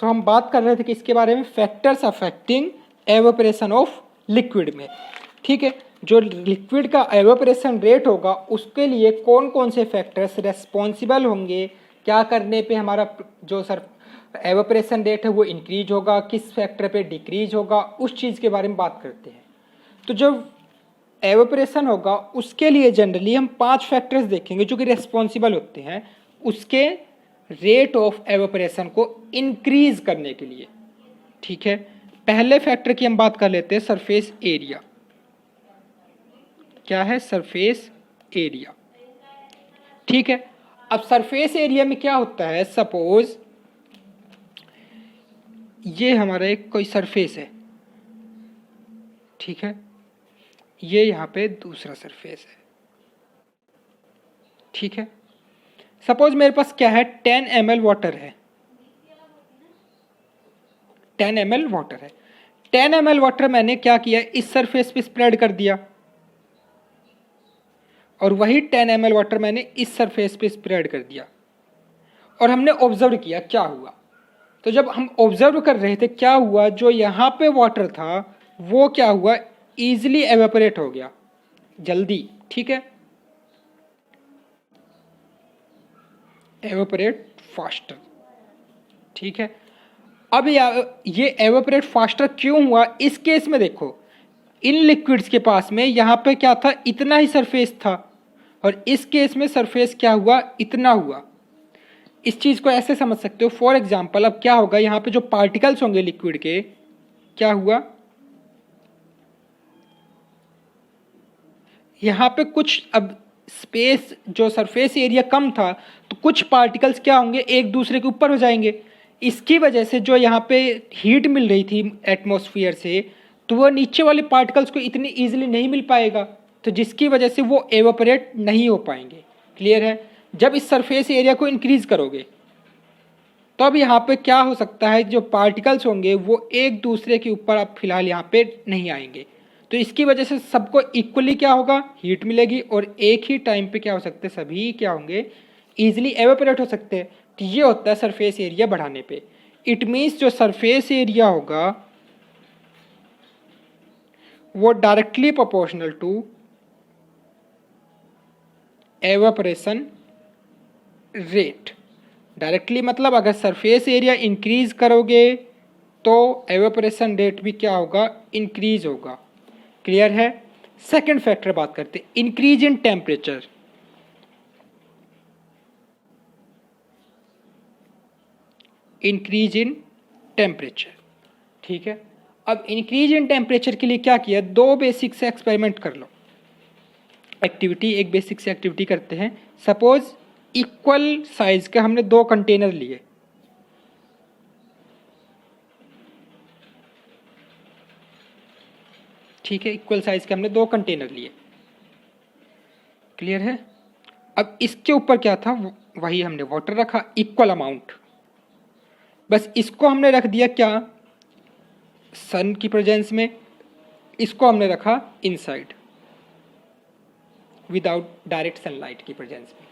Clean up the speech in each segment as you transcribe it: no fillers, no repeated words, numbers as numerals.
सो हम बात कर रहे थे कि इसके बारे में factors affecting evaporation of liquid में। ठीक है, जो लिक्विड का एवोपरेशन रेट होगा उसके लिए कौन कौन से फैक्टर्स रेस्पॉन्सिबल होंगे, क्या करने पे हमारा जो सर एवोपरेशन रेट है वो इंक्रीज होगा, किस फैक्टर पे डिक्रीज होगा, उस चीज़ के बारे में बात करते हैं। तो जब एवोपरेशन होगा उसके लिए जनरली हम 5 फैक्टर्स देखेंगे जो कि रेस्पॉन्सिबल होते हैं उसके रेट ऑफ एवोपरेशन को इंक्रीज करने के लिए। ठीक है, पहले फैक्टर की हम बात कर लेते हैं, सरफेस एरिया। क्या है? Surface area. ठीक है, अब सरफेस एरिया में क्या होता है, सपोज ये हमारा एक कोई सरफेस है, ठीक है, ये यहाँ पे दूसरा सरफेस है। ठीक है, सपोज मेरे पास क्या है, 10 ml वाटर है, 10 ml वाटर है। 10 ml वाटर मैंने क्या किया, इस सरफेस पे स्प्रेड कर दिया, और वही 10 ml वाटर मैंने इस सरफेस पे स्प्रेड कर दिया, और हमने ऑब्जर्व किया क्या हुआ। तो जब हम ऑब्जर्व कर रहे थे क्या हुआ, जो यहाँ पे वाटर था वो क्या हुआ, इजीली एवेपोरेट हो गया, जल्दी। ठीक है, एवेपोरेट फास्टर। ठीक है, अब ये एवेपोरेट फास्टर क्यों हुआ, इस केस में देखो इन लिक्विड्स के पास में यहाँ पे क्या था, इतना ही सरफेस था, और इस केस में सरफेस क्या हुआ, इतना हुआ। इस चीज़ को ऐसे समझ सकते हो, फॉर एग्जाम्पल अब क्या होगा, यहाँ पे जो पार्टिकल्स होंगे लिक्विड के, क्या हुआ, यहाँ पे कुछ अब स्पेस जो सरफेस एरिया कम था तो कुछ पार्टिकल्स क्या होंगे, एक दूसरे के ऊपर हो जाएंगे। इसकी वजह से जो यहाँ पे हीट मिल रही थी एटमॉस्फेयर से, तो वो नीचे वाले पार्टिकल्स को इतनी ईजिली नहीं मिल पाएगा, तो जिसकी वजह से वो एवापोरेट नहीं हो पाएंगे। क्लियर है? जब इस सरफेस एरिया को इंक्रीज करोगे तो अब यहाँ पे क्या हो सकता है, जो पार्टिकल्स होंगे वो एक दूसरे के ऊपर अब फिलहाल यहाँ पे नहीं आएंगे, तो इसकी वजह से सबको इक्वली क्या होगा, हीट मिलेगी, और एक ही टाइम पे क्या हो सकते हैं, सभी क्या होंगे, ईजिली एवेपोरेट हो सकते हैं। तो ये होता है सरफेस एरिया बढ़ाने पे। इट मीन्स जो सरफेस एरिया होगा वो directly proportional to evaporation rate. Directly मतलब अगर सरफेस एरिया इंक्रीज करोगे तो एवेपोरेशन रेट भी क्या होगा, इंक्रीज होगा। क्लियर है? सेकंड फैक्टर बात करते हैं, increase in temperature. Increase in temperature. ठीक है, अब इंक्रीज इन टेम्परेचर के लिए क्या किया, 2 बेसिक से एक्सपेरिमेंट कर लो, एक्टिविटी, एक बेसिक से एक्टिविटी करते हैं। सपोज इक्वल साइज के हमने 2 कंटेनर लिए, ठीक है, इक्वल साइज के हमने 2 कंटेनर लिए। क्लियर है? अब इसके ऊपर क्या था, वही हमने वाटर रखा इक्वल अमाउंट, बस इसको हमने रख दिया क्या, सन की प्रेजेंस में, इसको हमने रखा इनसाइड विदाउट डायरेक्ट सनलाइट की प्रेजेंस में।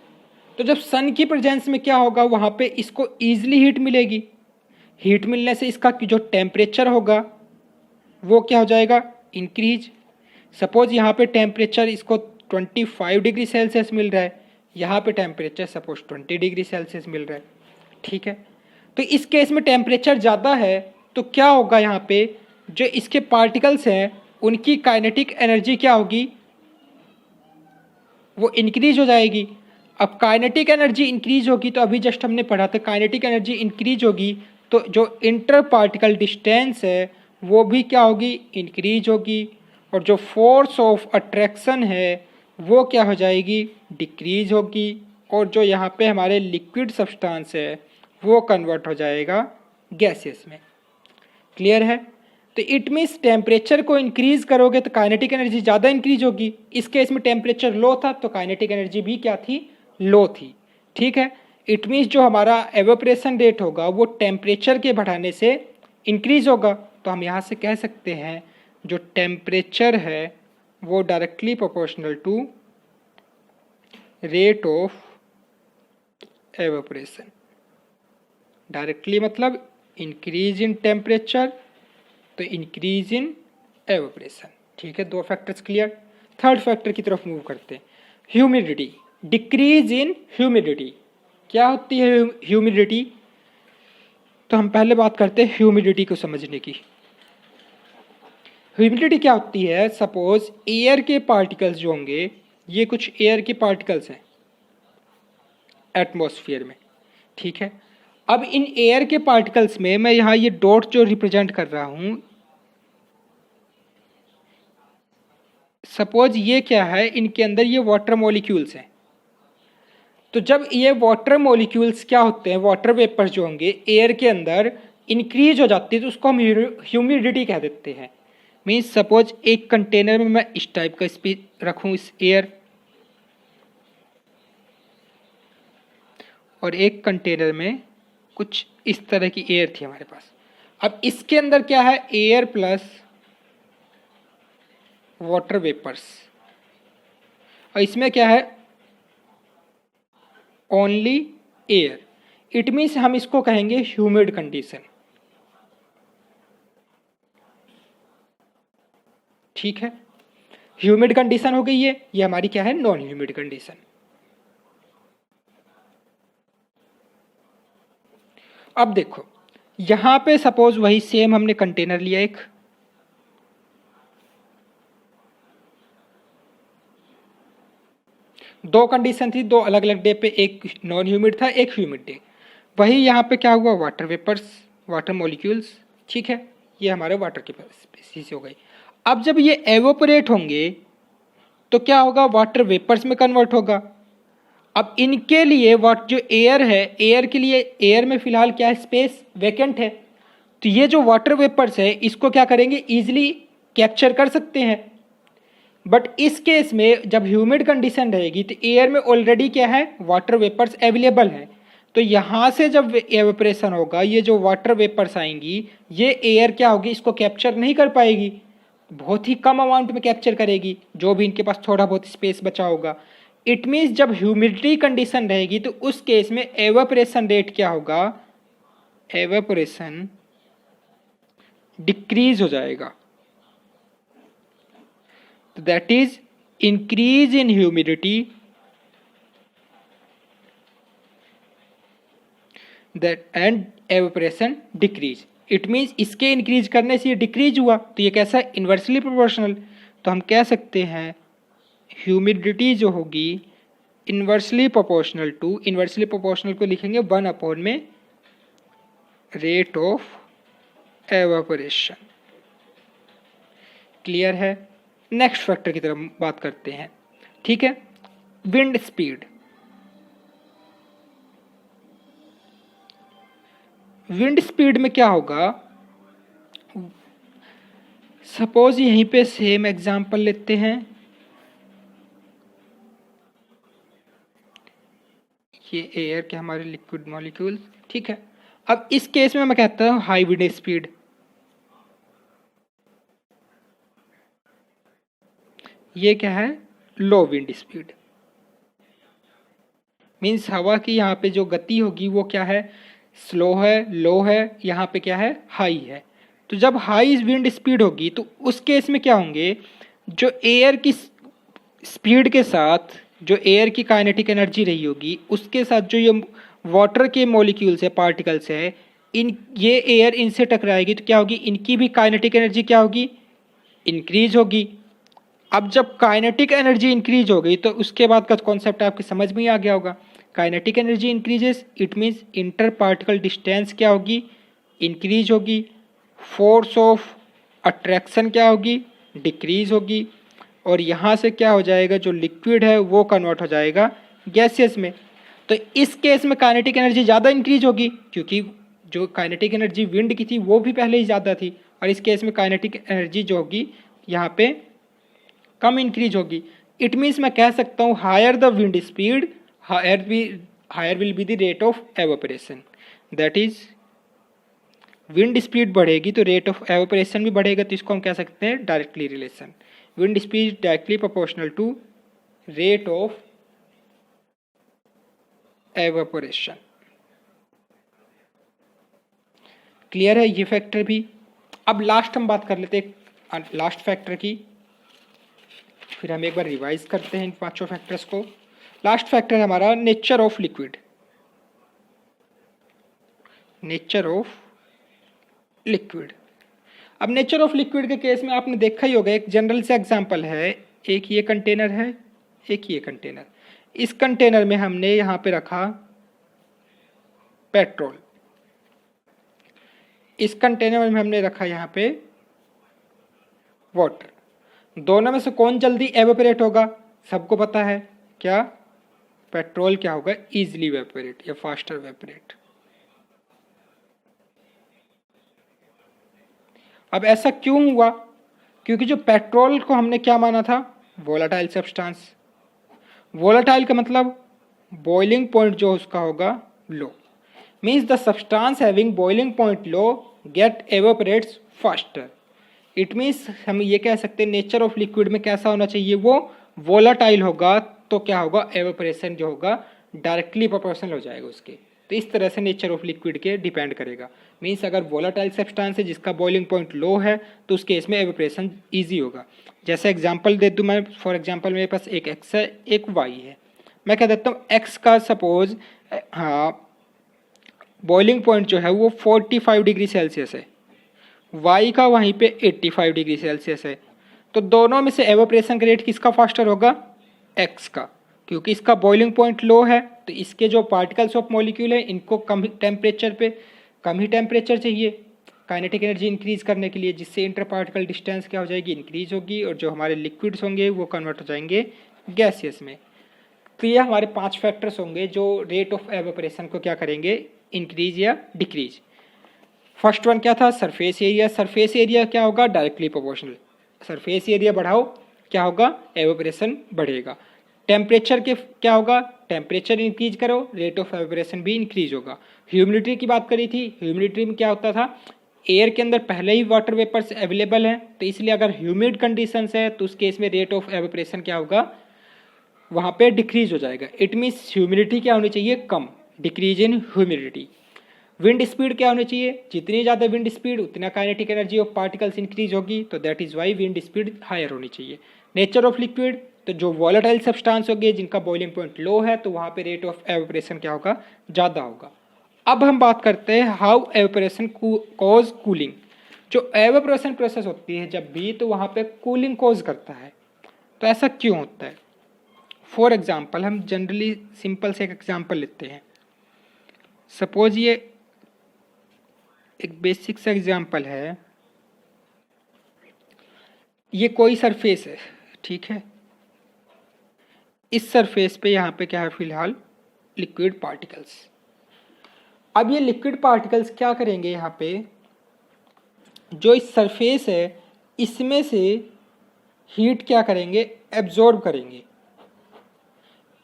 तो जब सन की प्रेजेंस में क्या होगा, वहाँ पे इसको ईजिली हीट मिलेगी, हीट मिलने से इसका जो टेम्परेचर होगा वो क्या हो जाएगा, इंक्रीज। सपोज यहाँ पे टेम्परेचर इसको 25 डिग्री सेल्सियस मिल रहा है, यहाँ पे टेम्परेचर सपोज 20 डिग्री सेल्सियस मिल रहा है। ठीक है, तो इस केस में टेम्परेचर ज़्यादा है तो क्या होगा, यहाँ पे जो इसके पार्टिकल्स हैं उनकी काइनेटिक एनर्जी क्या होगी, वो इंक्रीज हो जाएगी। अब काइनेटिक एनर्जी इंक्रीज होगी तो अभी जस्ट हमने पढ़ा था, काइनेटिक एनर्जी इंक्रीज होगी तो जो इंटर पार्टिकल डिस्टेंस है वो भी क्या होगी, इंक्रीज होगी, और जो फोर्स ऑफ अट्रैक्शन है वो क्या हो जाएगी, डिक्रीज होगी, और जो यहाँ पे हमारे लिक्विड सब्सटेंस है वो कन्वर्ट हो जाएगा गैसेस में। क्लियर है? तो इट मीन्स टेम्परेचर को इंक्रीज करोगे तो काइनेटिक एनर्जी ज़्यादा इंक्रीज होगी। इस केस में टेम्परेचर लो था तो काइनेटिक एनर्जी भी क्या थी, लो थी। ठीक है, इट मीन्स जो हमारा एवेपोरेशन रेट होगा वो टेम्परेचर के बढ़ाने से इंक्रीज होगा। तो हम यहाँ से कह सकते हैं जो टेम्परेचर है वो directly proportional to rate of evaporation. Directly मतलब इंक्रीज इन टेम्परेचर तो इंक्रीज इन एवोपरेशन। ठीक है, दो फैक्टर्स क्लियर। थर्ड फैक्टर की तरफ मूव करते हैं, ह्यूमिडिटी, डिक्रीज इन ह्यूमिडिटी। क्या होती है ह्यूमिडिटी? तो हम पहले बात करते हैं ह्यूमिडिटी को समझने की। ह्यूमिडिटी क्या होती है? सपोज एयर के पार्टिकल्स जो होंगे, ये कुछ एयर के पार्टिकल्स हैं एटमॉस्फेयर में। ठीक है, अब इन एयर के पार्टिकल्स में मैं यहाँ ये डॉट जो रिप्रेजेंट कर रहा हूं, सपोज ये क्या है, इनके अंदर ये वाटर मॉलिक्यूल्स हैं। तो जब ये वाटर मॉलिक्यूल्स क्या होते हैं, वाटर वेपर जो होंगे एयर के अंदर इंक्रीज हो जाती है, तो उसको हम ह्यूमिडिटी कह देते हैं। मीन्स सपोज एक कंटेनर में मैं इस टाइप का स्पीड रखूं, इस एयर, और एक कंटेनर में कुछ इस तरह की एयर थी हमारे पास। अब इसके अंदर क्या है, एयर प्लस वाटर वेपर्स, और इसमें क्या है, ओनली एयर। इट मीन्स हम इसको कहेंगे ह्यूमिड कंडीशन। ठीक है, ह्यूमिड कंडीशन हो गई ये हमारी क्या है, नॉन ह्यूमिड कंडीशन। अब देखो यहां पे सपोज वही सेम हमने कंटेनर लिया एक, दो कंडीशन थी, दो अलग अलग डे पे, एक नॉन ह्यूमिड था एक ह्यूमिड डे। वही यहाँ पे क्या हुआ, वाटर वेपर्स, वाटर मॉलिक्यूल्स। ठीक है, ये हमारे वाटर की स्पीसीज हो गई। अब जब ये एवोपरेट होंगे तो क्या होगा, वाटर वेपर्स में कन्वर्ट होगा। अब इनके लिए वाट जो एयर है, एयर के लिए एयर में फिलहाल क्या है, स्पेस वैकेंट है। तो ये जो वाटर वेपर्स है इसको क्या करेंगे, इजिली कैप्चर कर सकते हैं। बट इस केस में जब ह्यूमिड कंडीशन रहेगी तो एयर में ऑलरेडी क्या है, वाटर वेपर्स अवेलेबल है। तो यहाँ से जब एवेपोरेशन होगा, ये जो वाटर वेपर्स आएंगी, ये एयर क्या होगी, इसको कैप्चर नहीं कर पाएगी, बहुत ही कम अमाउंट में कैप्चर करेगी, जो भी इनके पास थोड़ा बहुत स्पेस बचा होगा। इट मीन्स जब ह्यूमिडिटी कंडीशन रहेगी तो उस केस में एवेपोरेशन रेट क्या होगा, एवेपोरेशन डिक्रीज हो जाएगा। That is increase in humidity, that and evaporation decrease. It means इसके इंक्रीज करने से ये डिक्रीज हुआ, तो ये कैसा, इन्वर्सली प्रोपोर्शनल। तो हम कह सकते हैं ह्यूमिडिटी जो होगी inversely proportional to, inversely proportional को लिखेंगे 1 में रेट ऑफ एवेपोरेशन। क्लियर है। नेक्स्ट फैक्टर की तरफ बात करते हैं। ठीक है, विंड स्पीड। विंड स्पीड में क्या होगा, सपोज यहीं पे सेम एग्जांपल लेते हैं, ये एयर के हमारे लिक्विड मॉलिक्यूल। ठीक है, अब इस केस में मैं कहता हूं हाई विंड स्पीड। ये क्या है, लो विंड स्पीड। मीन्स हवा की यहाँ पे जो गति होगी वो क्या है, स्लो है, लो है, यहाँ पे क्या है, हाई है। तो जब हाई विंड स्पीड होगी तो उस केस में क्या होंगे, जो एयर की स्पीड के साथ जो एयर की काइनेटिक एनर्जी रही होगी, उसके साथ जो ये वाटर के मॉलिक्यूल्स है, पार्टिकल्स है, इन ये एयर इनसे टकराएगी तो क्या होगी, इनकी भी काइनेटिक एनर्जी क्या होगी, इंक्रीज होगी। अब जब काइनेटिक एनर्जी इंक्रीज हो गई तो उसके बाद का कॉन्सेप्ट आपके समझ में ही आ गया होगा। Kinetic energy increases, it means inter particle distance क्या होगी, इंक्रीज होगी। फोर्स ऑफ अट्रैक्शन क्या होगी, डिक्रीज होगी। और यहाँ से क्या हो जाएगा, जो लिक्विड है वो कन्वर्ट हो जाएगा गैसेस में। तो इस केस में काइनेटिक एनर्जी ज़्यादा इंक्रीज होगी, क्योंकि जो काइनेटिक एनर्जी विंड की थी वो भी पहले ही ज़्यादा थी, और इस केस में काइनेटिक एनर्जी जो होगी यहाँ पे कम इंक्रीज होगी। इट मीन्स मैं कह सकता हूँ higher the wind speed, higher will be the rate of evaporation. That is wind speed बढ़ेगी तो रेट ऑफ एवेपोरेशन भी बढ़ेगा। तो इसको हम कह सकते हैं directly relation, wind speed directly proportional to rate of evaporation. Clear है ये फैक्टर भी। अब लास्ट हम बात कर लेते हैं लास्ट फैक्टर की, फिर हम एक बार रिवाइज करते हैं इन पांचों फैक्टर्स को। लास्ट फैक्टर है हमारा nature of liquid. Nature of liquid. अब नेचर ऑफ लिक्विड के केस में आपने देखा ही होगा, एक जनरल से एग्जांपल है, एक ये कंटेनर है, एक ये कंटेनर। इस कंटेनर में हमने यहां पे रखा पेट्रोल, इस कंटेनर में हमने रखा यहां पे वाटर। दोनों में से कौन जल्दी एवेपोरेट होगा? सबको पता है क्या? पेट्रोल क्या होगा? इजीली एवेपोरेट या फास्टर एवेपोरेट। अब ऐसा क्यों हुआ? क्योंकि जो पेट्रोल को हमने क्या माना था? Volatile substance. वोलाटाइल का मतलब बॉइलिंग पॉइंट जो उसका होगा low, means the substance having boiling point low get evaporates faster. It means हम ये कह सकते हैं नेचर ऑफ लिक्विड में कैसा होना चाहिए, वो वोलाटाइल होगा, तो क्या होगा? एवेपोरेशन जो होगा डायरेक्टली प्रोपोर्शनल हो जाएगा उसके। तो इस तरह से नेचर ऑफ लिक्विड के डिपेंड करेगा। मीन्स अगर वोलाटाइल सब्सटेंस है जिसका बॉइलिंग पॉइंट लो है तो उस केस में एवेपोरेशन ईजी होगा। जैसे एग्जांपल दे दूं मैं, फॉर एग्जांपल मेरे पास एक एक्स है, एक वाई है। मैं कह देता हूँ एक्स का सपोज बॉइलिंग पॉइंट जो है वो 45 डिग्री सेल्सियस है, वाई का वहीं पे 85 डिग्री सेल्सियस है। तो दोनों में से एवेपोरेशन का रेट किसका फास्टर होगा? एक्स का, क्योंकि इसका बॉइलिंग पॉइंट लो है तो इसके जो पार्टिकल्स ऑफ मॉलिक्यूल है इनको कम ही टेम्परेचर चाहिए काइनेटिक एनर्जी इंक्रीज करने के लिए, जिससे इंटर पार्टिकल डिस्टेंस क्या हो जाएगी? इंक्रीज होगी, और जो हमारे लिक्विड्स होंगे वो कन्वर्ट हो जाएंगे गैसियस में। तो ये हमारे 5 फैक्टर्स होंगे जो रेट ऑफ एवेपोरेशन को क्या करेंगे? इंक्रीज या डिक्रीज। फर्स्ट वन क्या था? Surface area. सरफेस एरिया क्या होगा? Directly proportional. सरफेस एरिया बढ़ाओ क्या होगा? एवेपोरेशन बढ़ेगा। टेम्परेचर के क्या होगा? टेम्परेचर इंक्रीज करो, रेट ऑफ एवेपोरेशन भी इंक्रीज होगा। ह्यूमिडिटी की बात करी थी, ह्यूमिडिटी में क्या होता था? एयर के अंदर पहले ही वाटर वेपर्स अवेलेबल हैं, तो इसलिए अगर ह्यूमिड कंडीशंस है तो उस केस में रेट ऑफ एवेपोरेशन क्या होगा? वहाँ पे डिक्रीज हो जाएगा। इट मीन्स ह्यूमिडिटी क्या होनी चाहिए? कम, decrease in humidity. Wind speed क्या होनी चाहिए? जितनी ज़्यादा विंड स्पीड उतना kinetic energy of particles increase होगी, तो that is why wind speed higher होनी चाहिए। नेचर ऑफ लिक्विड, तो जो वॉलेटाइल सब्सटेंस होंगे जिनका बॉइलिंग पॉइंट लो है तो वहाँ पे रेट ऑफ एवेपोरेशन क्या होगा? ज़्यादा होगा। अब हम बात करते हैं हाउ एवेपोरेशन कॉज कूलिंग। जो एवेपोरेशन प्रोसेस होती है जब भी, तो वहाँ पे कूलिंग कॉज करता है। तो ऐसा क्यों होता है? फॉर एग्जाम्पल हम जनरली सिंपल से एक एग्जाम्पल लेते हैं। सपोज ये एक बेसिक सा एग्जाम्पल है, ये कोई सरफेस है, ठीक है। इस सरफेस पे यहाँ पे क्या है? फिलहाल लिक्विड पार्टिकल्स। अब ये लिक्विड पार्टिकल्स क्या करेंगे? यहाँ पे जो इस सरफेस है इसमें से हीट क्या करेंगे? एब्जॉर्ब करेंगे।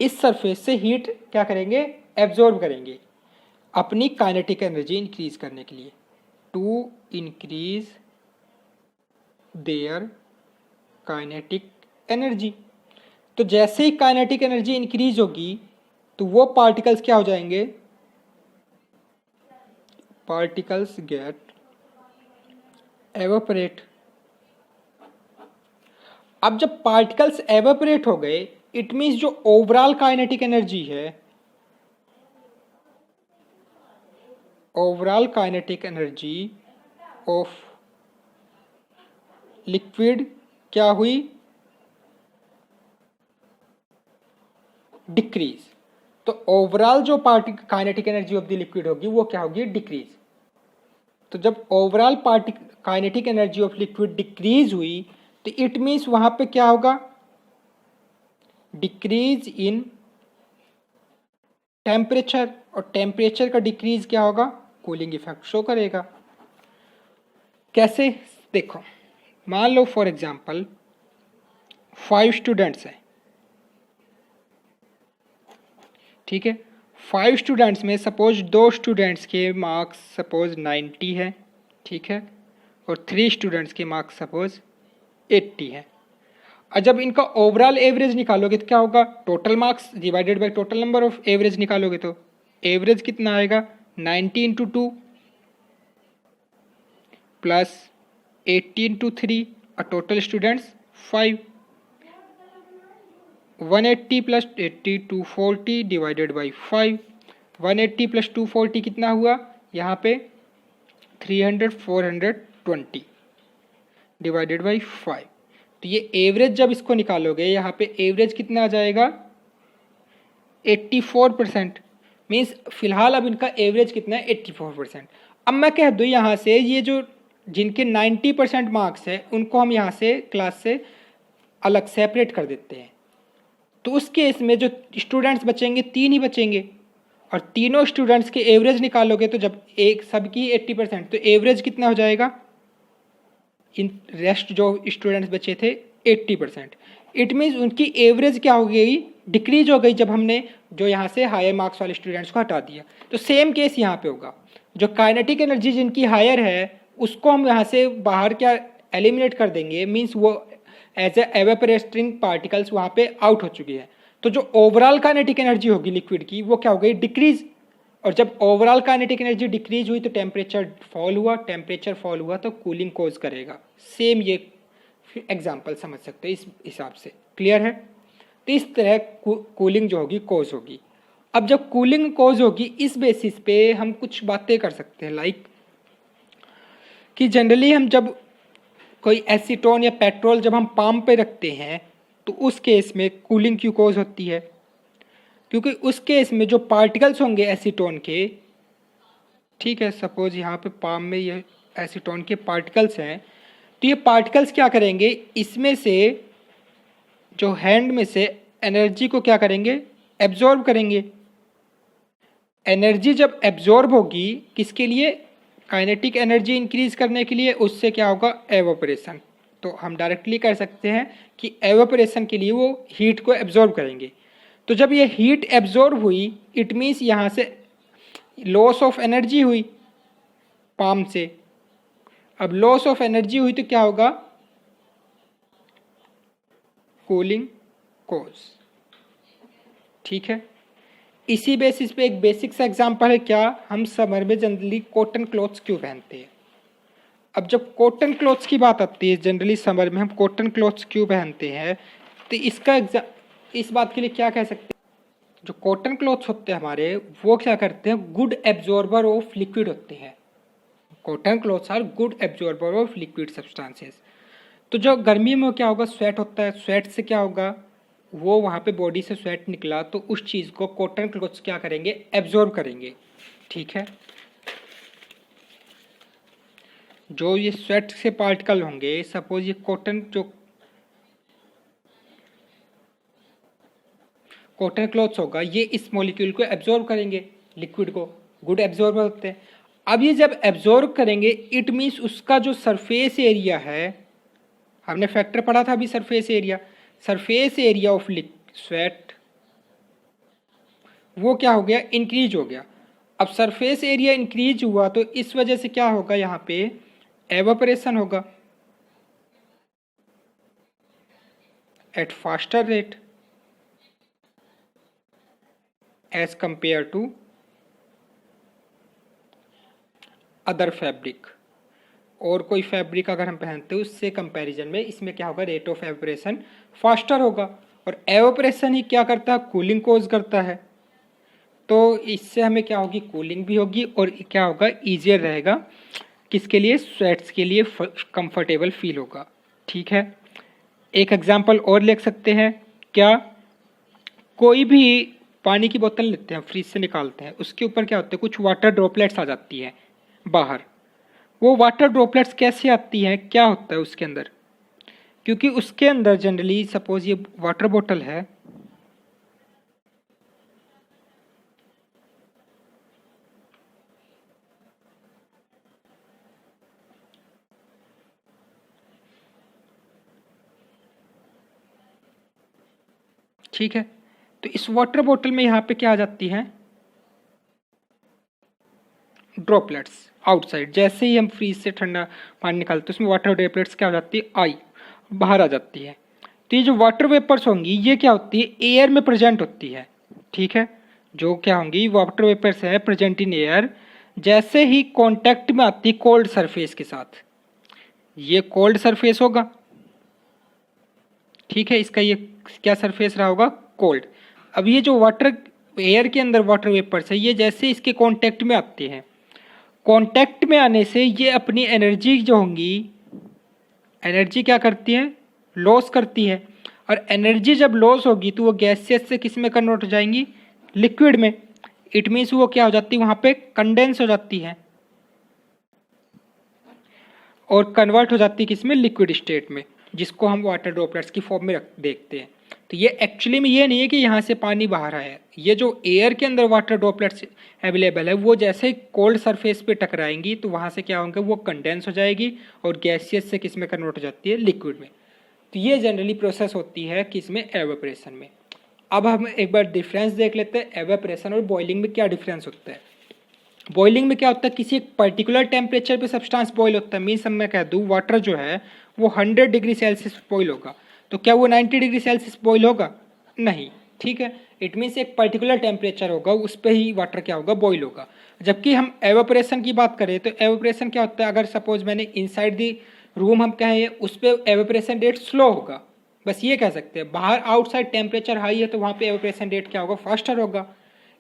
इस सरफेस से हीट क्या करेंगे? एब्जॉर्ब करेंगे अपनी काइनेटिक एनर्जी इंक्रीज करने के लिए, to increase their kinetic energy. तो जैसे ही काइनेटिक एनर्जी इंक्रीज होगी तो वो पार्टिकल्स क्या हो जाएंगे? Particles get evaporate. अब जब पार्टिकल्स एवेपोरेट हो गए, इट मीन्स जो ओवरऑल काइनेटिक एनर्जी है, overall kinetic energy of liquid क्या हुई? डिक्रीज। तो ओवरऑल जो kinetic energy of the liquid होगी वो क्या होगी? डिक्रीज। तो जब overall kinetic energy of liquid decrease हुई तो इट मीन्स वहां पे क्या होगा? डिक्रीज इन टेम्परेचर, और टेम्परेचर का डिक्रीज क्या होगा? कूलिंग इफेक्ट शो करेगा। कैसे? देखो, मान लो फॉर एग्जांपल 5 स्टूडेंट्स हैं, ठीक है। 5 स्टूडेंट्स में सपोज 2 स्टूडेंट्स के मार्क्स सपोज 90 है, ठीक है, और 3 स्टूडेंट्स के मार्क्स सपोज 80 है। और जब इनका ओवरऑल एवरेज निकालोगे तो क्या होगा? Total marks divided by total number of average निकालोगे तो एवरेज कितना आएगा? 90 × 2, plus 18 to 3 total students 5, 180 plus 80 240 divided by 5, 180 plus 240 कितना हुआ यहाँ पे 300 420 डिवाइडेड बाई 5। तो ये एवरेज जब इसको निकालोगे यहाँ पे एवरेज कितना आ जाएगा 84%। मीन्स फिलहाल अब इनका एवरेज कितना है 84%। अब मैं कह दूँ यहाँ से ये जो जिनके 90% मार्क्स है उनको हम यहाँ से क्लास से अलग सेपरेट कर देते हैं। तो उस केस में जो स्टूडेंट्स बचेंगे 3 ही बचेंगे और तीनों स्टूडेंट्स के एवरेज निकालोगे तो जब एक सबकी 80% तो एवरेज कितना हो जाएगा इन रेस्ट जो स्टूडेंट्स बचे थे 80%। इट मीन्स उनकी एवरेज क्या हो गई डिक्रीज हो गई जब हमने जो यहाँ से हायर मार्क्स वाले स्टूडेंट्स को हटा दिया। तो सेम केस यहाँ पे होगा, जो काइनेटिक एनर्जी जिनकी हायर है उसको हम यहाँ से बाहर क्या एलिमिनेट कर देंगे, मीन्स वो एज ए एवेपोरेटिंग पार्टिकल्स वहाँ पे आउट हो चुकी है। तो जो ओवरऑल काइनेटिक एनर्जी होगी लिक्विड की वो क्या हो गई डिक्रीज। और जब ओवरऑल काइनेटिक एनर्जी डिक्रीज हुई तो टेम्परेचर फॉल हुआ, टेम्परेचर फॉल हुआ तो कूलिंग कोज करेगा। सेम ये एग्जांपल समझ सकते हैं इस हिसाब से, क्लियर है। तो इस तरह कूलिंग जो होगी कोज होगी। अब जब कूलिंग कोज होगी इस बेसिस पे हम कुछ बातें कर सकते हैं, लाइक कि जनरली हम जब कोई एसीटोन या पेट्रोल जब हम पाम पे रखते हैं तो उस केस में कूलिंग क्यों कोज होती है, क्योंकि उस केस में जो पार्टिकल्स होंगे एसीटोन के, ठीक है, सपोज यहाँ पे पाम में ये एसीटोन के पार्टिकल्स हैं, तो ये पार्टिकल्स क्या करेंगे इसमें से जो हैंड में से एनर्जी को क्या करेंगे एब्जॉर्ब करेंगे। एनर्जी जब एब्जॉर्ब होगी किसके लिए, काइनेटिक एनर्जी इंक्रीज करने के लिए, उससे क्या होगा एवोपरेशन। तो हम डायरेक्टली कर सकते हैं कि एवोपरेशन के लिए वो हीट को एब्जॉर्ब करेंगे। तो जब ये हीट एब्जॉर्ब हुई इट मीन्स यहाँ से लॉस ऑफ एनर्जी हुई पाम से। अब लॉस ऑफ एनर्जी हुई तो क्या होगा कूलिंग कोज, ठीक है। इसी बेसिस पे एक बेसिक सा एग्जांपल है, क्या हम समर में जनरली कॉटन क्लॉथ्स क्यों पहनते हैं। अब जब कॉटन क्लॉथ्स की बात आती है जनरली समर में हम कॉटन क्लॉथ्स क्यों पहनते हैं, तो इसका इस बात के लिए क्या कह सकते हैं, जो कॉटन क्लॉथ्स होते हैं हमारे वो क्या करते हैं गुड एब्जॉर्बर ऑफ लिक्विड होते हैं। Cotton cloths are good absorber of liquid substances. तो जो गर्मी में क्या होगा स्वेट होता है, स्वेट से क्या होगा वो वहाँ पे बॉडी से स्वेट निकला तो उस चीज़ को कॉटन क्लॉथ्स क्या करेंगे एब्जॉर्ब करेंगे, ठीक है। जो ये स्वेट से पार्टिकल होंगे सपोज ये कॉटन जो कॉटन क्लॉथ्स होगा ये इस मॉलिक्यूल को एब्जॉर्ब करेंगे, लिक्विड को, गुड एब्जॉर्बर होते हैं। अब ये जब एब्जॉर्ब करेंगे इट मीन्स उसका जो सरफेस एरिया है, हमने फैक्टर पढ़ा था अभी सरफेस एरिया ऑफ स्वेट, वो क्या हो गया इंक्रीज हो गया। अब सरफेस एरिया इंक्रीज हुआ तो इस वजह से क्या होगा यहाँ पे एवापोरेशन होगा at faster rate as compare to other fabric. और कोई फैब्रिक अगर हम पहनते हैं उससे कंपैरिजन में इसमें क्या होगा रेट ऑफ एवापोरेशन फास्टर होगा। और एवापोरेशन ही क्या करता है कूलिंग कोज करता है। तो इससे हमें क्या होगी कूलिंग भी होगी और क्या होगा ईजियर रहेगा किसके लिए स्वेट्स के लिए कंफर्टेबल फील होगा, ठीक है। एक एग्जांपल और लिख सकते हैं, क्या कोई भी पानी की बोतल लेते हैं फ्रिज से निकालते हैं उसके ऊपर क्या होता है कुछ वाटर ड्रॉपलेट्स आ जाती हैं बाहर। वो वाटर ड्रॉपलेट्स कैसे आती हैं, क्या होता है उसके अंदर, क्योंकि उसके अंदर जनरली सपोज ये वाटर बोतल है, ठीक है। तो इस वाटर बोतल में यहाँ पे क्या आ जाती हैं ड्रॉपलेट्स आउटसाइड। जैसे ही हम फ्रीज से ठंडा पानी निकालते हैं उसमें वाटर ड्रॉपलेट्स क्या हो जाती है आई बाहर आ जाती है। तो ये जो वाटर वेपर्स होंगी ये क्या होती है एयर में प्रेजेंट होती है, ठीक है। जो क्या होंगी वाटर वेपर्स है प्रेजेंट इन एयर, जैसे ही कांटेक्ट में आती है कोल्ड सरफेस के साथ ये कोल्ड सरफेस होगा, ठीक है, इसका ये क्या सरफेस रहा होगा, कोल्ड। अब ये जो वाटर, एयर के अंदर वाटर वेपर्स है, ये जैसे इसके कांटेक्ट में आते हैं, कांटेक्ट में आने से ये अपनी एनर्जी जो होंगी, एनर्जी क्या करती है, लॉस करती है। और एनर्जी जब लॉस होगी तो वो गैसेस से किस में कन्वर्ट हो जाएंगी, लिक्विड में। इट मीन्स वो क्या हो जाती है, वहां पे कंडेंस हो जाती है और कन्वर्ट हो जाती है किस में, लिक्विड स्टेट में, जिसको हम वाटर ड्रॉपलेट्स की फॉर्म में देखते हैं। तो ये एक्चुअली में ये नहीं है कि यहाँ से पानी बाहर आया है, ये जो एयर के अंदर वाटर ड्रॉपलेट्स अवेलेबल है वो जैसे कोल्ड सरफेस पे टकराएंगी तो वहाँ से क्या होंगे, वो कंडेंस हो जाएगी और गैसियस से किस में कन्वर्ट हो जाती है, लिक्विड में। तो ये जनरली प्रोसेस होती है किस में, एवेपोरेशन में। अब हम एक बार डिफरेंस देख लेते हैं, एवेपोरेशन और बॉइलिंग में क्या डिफरेंस होता है। बॉइलिंग में क्या होता है, किसी एक पर्टिकुलर टेम्परेचर पे सब्सटेंस बॉईल होता है। मीन्स मैं कह दूँ वाटर जो है वो 100 डिग्री सेल्सियस बॉईल होगा, तो क्या वो 90 डिग्री सेल्सियस बॉईल होगा, नहीं, ठीक है। इट मीन्स एक पर्टिकुलर टेम्परेचर होगा, उस पर ही वाटर क्या होगा, बॉईल होगा। जबकि हम एवेपोरेशन की बात करें तो एवेपोरेशन क्या होता है, अगर सपोज मैंने इनसाइड दी रूम हम कहें, उस पर एवेपोरेशन रेट स्लो होगा, बस ये कह सकते हैं। बाहर आउटसाइड टेम्परेचर हाई है तो वहाँ पे एवेपोरेशन रेट क्या होगा, फास्टर होगा।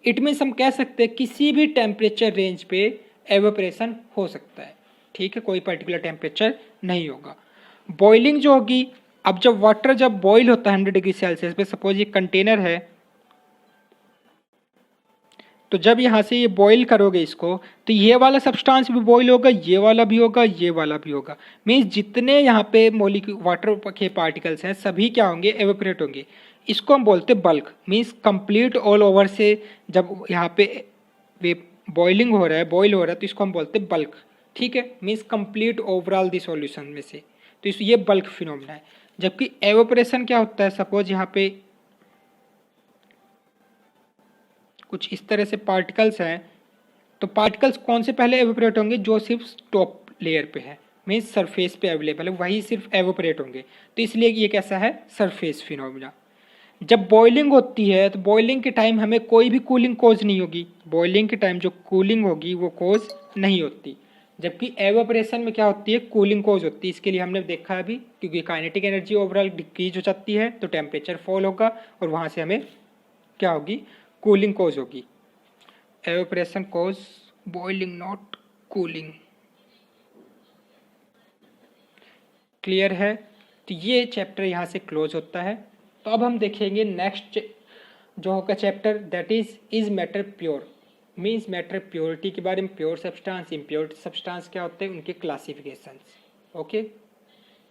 इट मीन्स हम कह सकते हैं किसी भी टेम्परेचर रेंज पे एवेपोरेशन हो सकता है, ठीक है, कोई पर्टिकुलर टेम्परेचर नहीं होगा। बॉइलिंग जो होगी, अब जब वाटर जब बॉईल होता है 100 डिग्री सेल्सियस पे, सपोज ये कंटेनर है, तो जब यहाँ से ये बॉईल करोगे इसको, तो ये वाला सब्सटेंस भी बॉईल होगा, ये वाला भी होगा, ये वाला भी होगा। मीन्स जितने यहाँ पे मॉलिक्यूल वाटर के पार्टिकल्स हैं सभी क्या होंगे, एवेपोरेट होंगे। इसको हम बोलते हैं bulk. Means complete all over से जब यहाँ पे वे बॉइलिंग हो रहा है, बॉईल हो रहा है, तो इसको हम बोलते हैं बल्क, ठीक है। मीन्स कंप्लीट ओवरऑल दी सॉल्यूशन में से, तो ये बल्क फिनोमेना है। जबकि एवेपोरेशन क्या होता है, सपोज यहाँ पे कुछ इस तरह से पार्टिकल्स हैं, तो पार्टिकल्स कौन से पहले एवेपोरेट होंगे, जो सिर्फ टॉप लेयर पे है, मीन्स सरफेस पे अवेलेबल है, वही सिर्फ एवेपोरेट होंगे। तो इसलिए ये कैसा है, सरफेस फिनोमेना। जब बॉइलिंग होती है तो बॉइलिंग के टाइम हमें कोई भी कूलिंग कोज नहीं होगी, बॉइलिंग के टाइम जो कूलिंग होगी वो कोज नहीं होती। जबकि एवेपोरेशन में क्या होती है, कूलिंग कोज होती है। इसके लिए हमने देखा है अभी, क्योंकि काइनेटिक एनर्जी ओवरऑल डिक्रीज हो जाती है तो टेम्परेचर फॉल होगा और वहाँ से हमें क्या होगी, कूलिंग कोज होगी। Evaporation cause boiling, not cooling. Clear है। तो ये चैप्टर यहाँ से क्लोज होता है। तो अब हम देखेंगे नेक्स्ट जो होगा chapter, that is matter pure. Means matter purity के बारे में, प्योर सब्सटेंस, इम्प्योर सब्सटेंस क्या होते हैं, उनके क्लासिफिकेशंस। ओके।